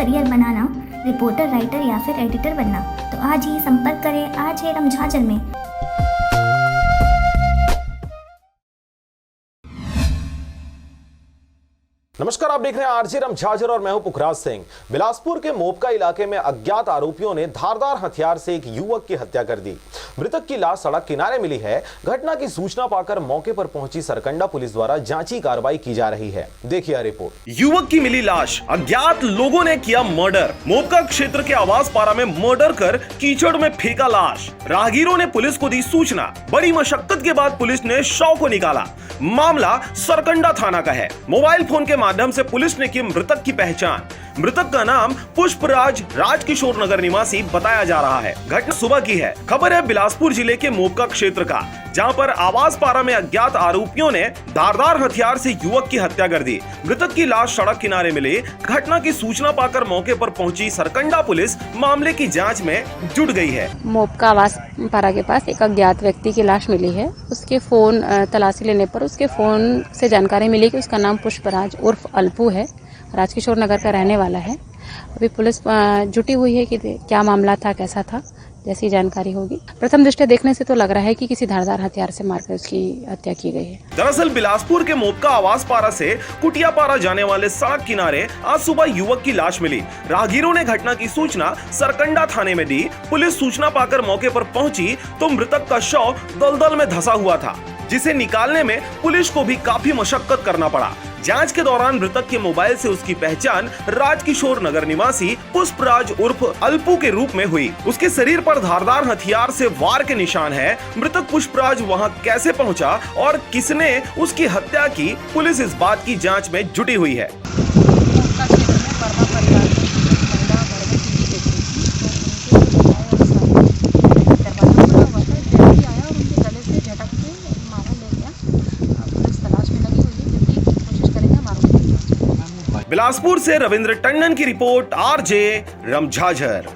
Career बनाना, reporter, writer या फिर editor बनना, तो आज ही संपर्क करें RJ रमझाझर में। नमस्कार, आप देख रहे हैं आरजे रमझाझर और मैं हूं पुखराज सिंह। बिलासपुर के मोपका इलाके में अज्ञात आरोपियों ने धारदार हथियार से एक युवक की हत्या कर दी। मृतक की लाश सड़क किनारे मिली है। घटना की सूचना पाकर मौके पर पहुंची सरकंडा पुलिस द्वारा जांची कार्रवाई की जा रही है। देखिए रिपोर्ट। युवक की मिली लाश, अज्ञात लोगों ने किया मर्डर। मोपका क्षेत्र के आवास पारा में मर्डर कर कीचड़ में फेंका लाश। राहगीरों ने पुलिस को दी सूचना। बड़ी मशक्कत के बाद पुलिस ने शव को निकाला। मामला सरकंडा थाना का है। मोबाइल फोन के माध्यम से पुलिस ने की मृतक की पहचान। मृतक का नाम पुष्पराज राजकिशोर नगर निवासी बताया जा रहा है। घटना सुबह की है। खबर है बिलासपुर जिले के मोपका क्षेत्र का, जहां पर आवास पारा में अज्ञात आरोपियों ने धारदार हथियार से युवक की हत्या कर दी। मृतक की लाश सड़क किनारे मिली। घटना की सूचना पाकर मौके पर पहुंची सरकंडा पुलिस मामले की जांच में जुट गई है। मोपका आवास पारा के पास एक अज्ञात व्यक्ति की लाश मिली है। उसके फोन तलाशी लेने पर उसके फोन से जानकारी मिली कि उसका नाम पुष्पराज उर्फ अल्पू है, राजकिशोर नगर का रहने वाला है। अभी पुलिस जुटी हुई है कि क्या मामला था, कैसा था, जैसी जानकारी होगी। प्रथम दृष्टया देखने से तो लग रहा है कि किसी धारदार हथियार से मारकर उसकी हत्या की गई है। दरअसल बिलासपुर के मोपका आवास पारा से कुटिया पारा जाने वाले सड़क किनारे आज सुबह युवक की लाश मिली। राहगीरों ने घटना की सूचना सरकंडा थाने में दी। पुलिस सूचना पाकर मौके पर पहुंची तो मृतक का शव दलदल में धंसा हुआ था, जिसे निकालने में पुलिस को भी काफी मशक्कत करना पड़ा। जांच के दौरान मृतक के मोबाइल से उसकी पहचान राजकिशोर नगर निवासी पुष्पराज उर्फ अल्पू के रूप में हुई। उसके शरीर पर धारदार हथियार से वार के निशान है। मृतक पुष्पराज वहां कैसे पहुंचा और किसने उसकी हत्या की, पुलिस इस बात की जांच में जुटी हुई है। बिलासपुर से रविंद्र टंडन की रिपोर्ट, RJ रमझाझर।